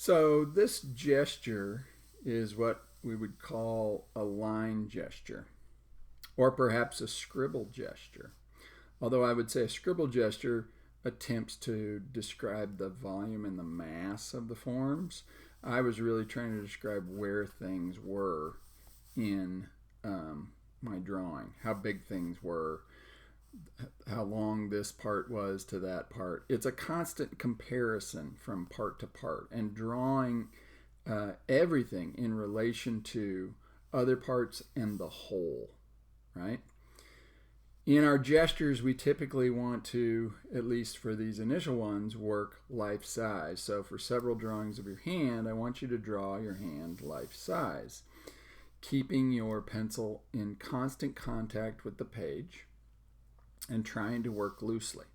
So this gesture is what we would call a line gesture, or perhaps a scribble gesture. Although I would say a scribble gesture attempts to describe the volume and the mass of the forms. I was really trying to describe where things were in my drawing, how big things were, how long this part was to that part. It's a constant comparison from part to part and drawing everything in relation to other parts and the whole, right? In our gestures, we typically want to, at least for these initial ones, work life size. So for several drawings of your hand, I want you to draw your hand life size, keeping your pencil in constant contact with the page and trying to work loosely.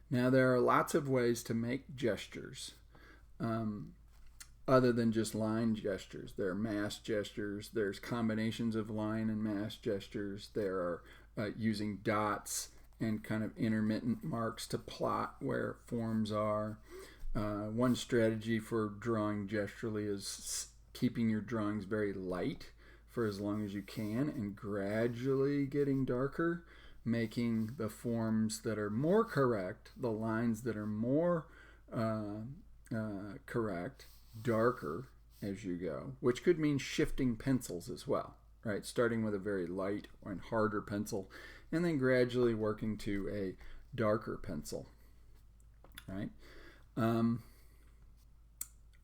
Now, there are lots of ways to make gestures other than just line gestures. There are mass gestures, there's combinations of line and mass gestures, there are using dots and kind of intermittent marks to plot where forms are. One strategy for drawing gesturally is keeping your drawings very light for as long as you can and gradually getting darker, making the forms that are more correct, the lines that are more correct, darker as you go, which could mean shifting pencils as well, right? Starting with a very light and harder pencil and then gradually working to a darker pencil, right?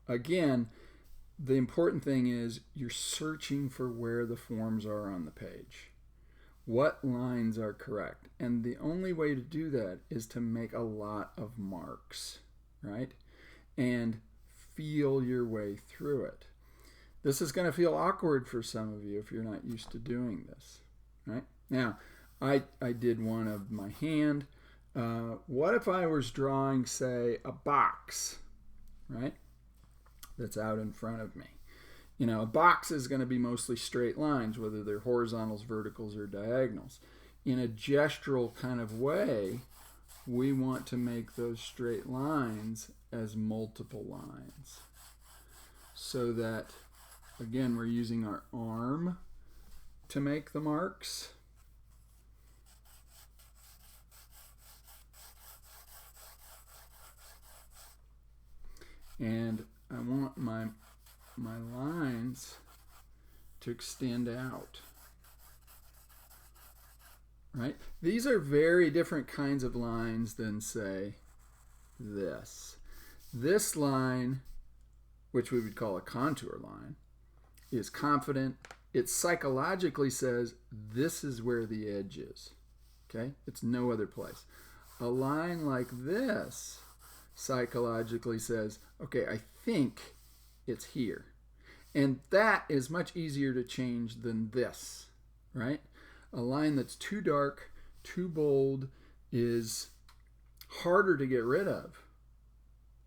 Again, the important thing is you're searching for where the forms are on the page. What lines are correct? And the only way to do that is to make a lot of marks, right? And feel your way through it. This is going to feel awkward for some of you if you're not used to doing this, right? Now, I did one of my hand. What if I was drawing, say, a box, right, that's out in front of me? You know, a box is going to be mostly straight lines, whether they're horizontals, verticals, or diagonals. In a gestural kind of way, we want to make those straight lines as multiple lines so that, again, we're using our arm to make the marks. And I want my lines to extend out, right? These are very different kinds of lines than, say, this. This line, which we would call a contour line, is confident. It psychologically says this is where the edge is, okay? It's no other place. A line like this psychologically says, okay, I think it's here. And that is much easier to change than this, right? A line that's too dark, too bold is harder to get rid of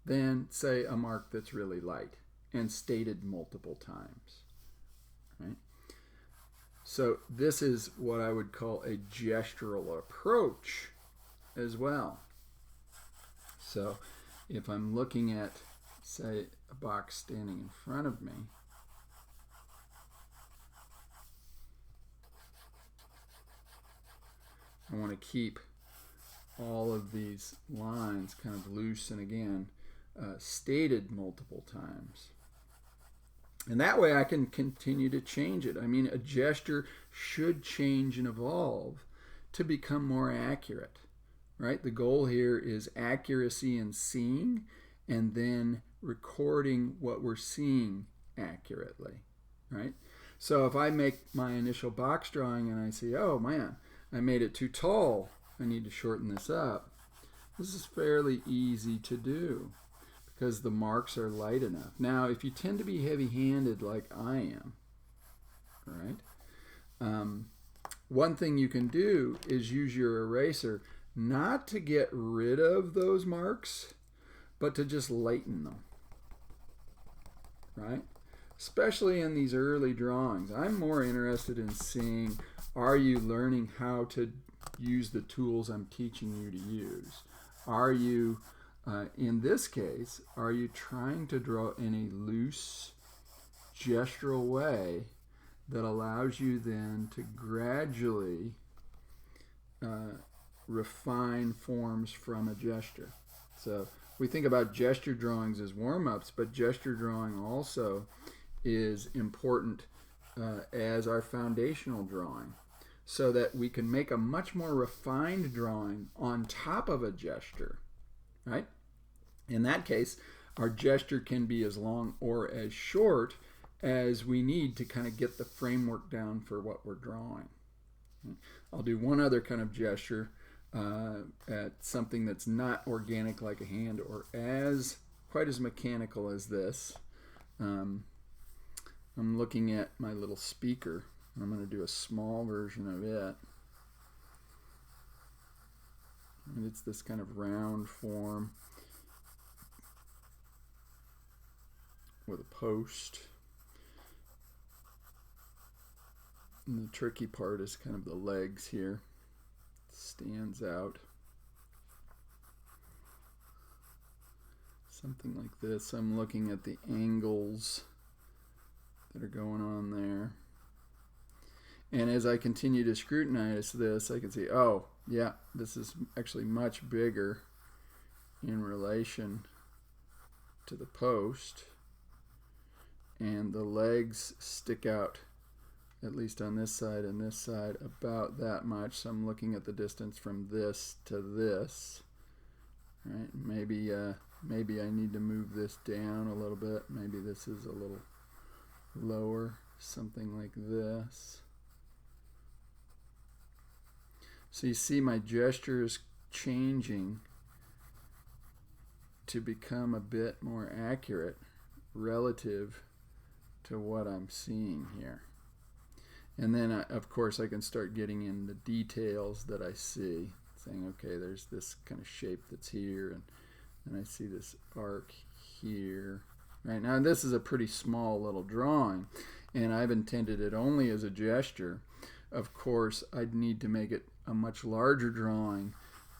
than, say, a mark that's really light and stated multiple times, right? So this is what I would call a gestural approach as well. So if I'm looking at, say, a box standing in front of me, I want to keep all of these lines kind of loose and, again, stated multiple times. And that way I can continue to change it. I mean, a gesture should change and evolve to become more accurate, right? The goal here is accuracy in seeing and then recording what we're seeing accurately, right? So if I make my initial box drawing and I see, oh man, I made it too tall, I need to shorten this up. This is fairly easy to do because the marks are light enough. Now, if you tend to be heavy-handed like I am, right? One thing you can do is use your eraser not to get rid of those marks, but to just lighten them, right? Especially in these early drawings. I'm more interested in seeing, are you learning how to use the tools I'm teaching you to use? Are you In this case, are you trying to draw in a loose gestural way that allows you then to gradually refine forms from a gesture? So we think about gesture drawings as warm-ups, but gesture drawing also is important as our foundational drawing, so that we can make a much more refined drawing on top of a gesture, right? In that case, our gesture can be as long or as short as we need to kind of get the framework down for what we're drawing. I'll do one other kind of gesture at something that's not organic like a hand or quite as mechanical as this. I'm looking at my little speaker. I'm going to do a small version of it. And it's this kind of round form with a post. And the tricky part is kind of the legs here. It stands out. Something like this. I'm looking at the angles that are going on there. And as I continue to scrutinize this, I can see, oh, yeah, this is actually much bigger in relation to the post. And the legs stick out, at least on this side and this side, about that much. So I'm looking at the distance from this to this. Right? Maybe I need to move this down a little bit. Maybe this is a little lower, something like this. So you see my gesture is changing to become a bit more accurate relative to what I'm seeing here. And then, of course, I can start getting in the details that I see, saying, okay, there's this kind of shape that's here, and I see this arc here. Right now, this is a pretty small little drawing, and I've intended it only as a gesture. Of course, I'd need to make it a much larger drawing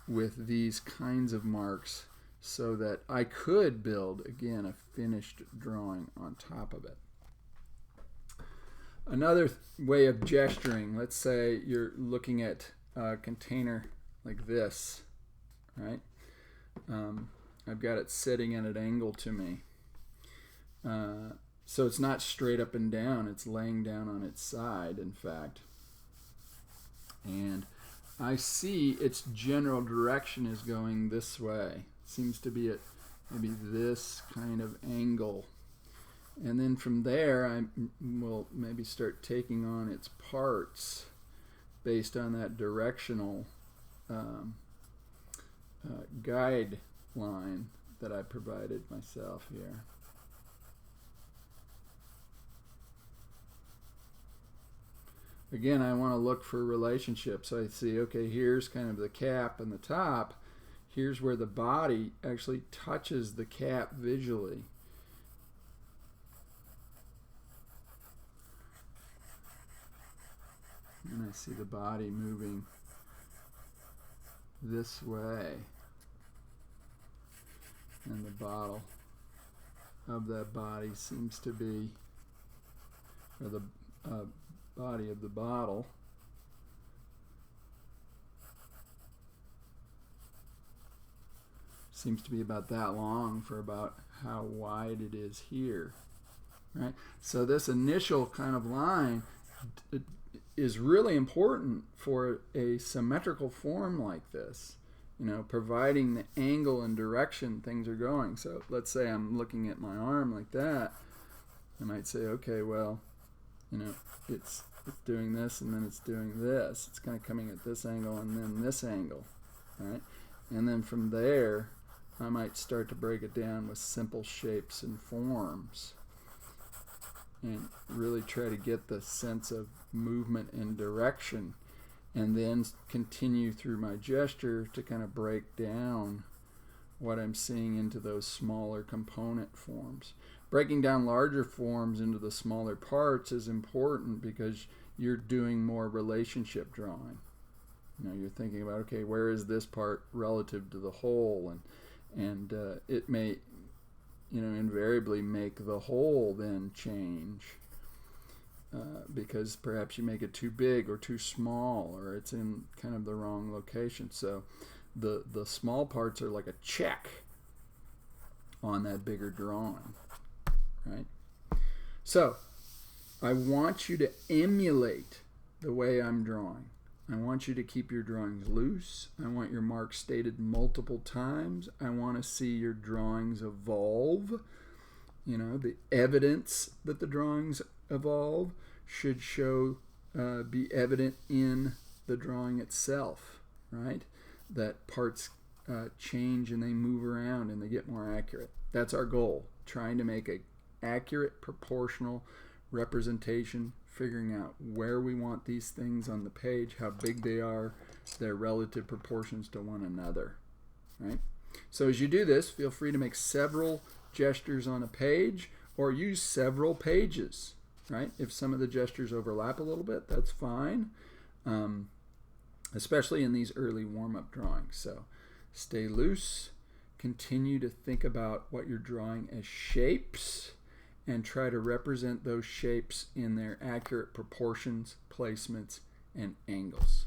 with these kinds of marks so that I could build, again, a finished drawing on top of it. Another way of gesturing, let's say you're looking at a container like this, right? I've got it sitting at an angle to me. So it's not straight up and down, it's laying down on its side, in fact. And I see its general direction is going this way. Seems to be at maybe this kind of angle. And then from there, I will maybe start taking on its parts based on that directional guide line that I provided myself here. Again, I want to look for relationships. So I see, okay, here's kind of the cap and the top. Here's where the body actually touches the cap visually. And I see the body moving this way. And the bottle of that body seems to be, or the body of the bottle seems to be about that long for about how wide it is here, right? So this initial kind of line is really important for a symmetrical form like this, you know, providing the angle and direction things are going. So let's say I'm looking at my arm like that. I might say, okay, well, you know, it's doing this and then it's doing this. It's kind of coming at this angle and then this angle, right? And then from there, I might start to break it down with simple shapes and forms and really try to get the sense of movement and direction, and then continue through my gesture to kind of break down what I'm seeing into those smaller component forms. Breaking down larger forms into the smaller parts is important because you're doing more relationship drawing. You know, you're thinking about, okay, where is this part relative to the whole, And it may, invariably make the hole then change because perhaps you make it too big or too small, or it's in kind of the wrong location. So the small parts are like a check on that bigger drawing, right? So I want you to emulate the way I'm drawing. I want you to keep your drawings loose. I want your marks stated multiple times. I want to see your drawings evolve. The evidence that the drawings evolve should be evident in the drawing itself, right? That parts change and they move around and they get more accurate. That's our goal, trying to make an accurate proportional representation, figuring out where we want these things on the page, how big they are, their relative proportions to one another, right? So as you do this, feel free to make several gestures on a page or use several pages, right? If some of the gestures overlap a little bit, that's fine, especially in these early warm-up drawings. So stay loose, continue to think about what you're drawing as shapes, and try to represent those shapes in their accurate proportions, placements, and angles.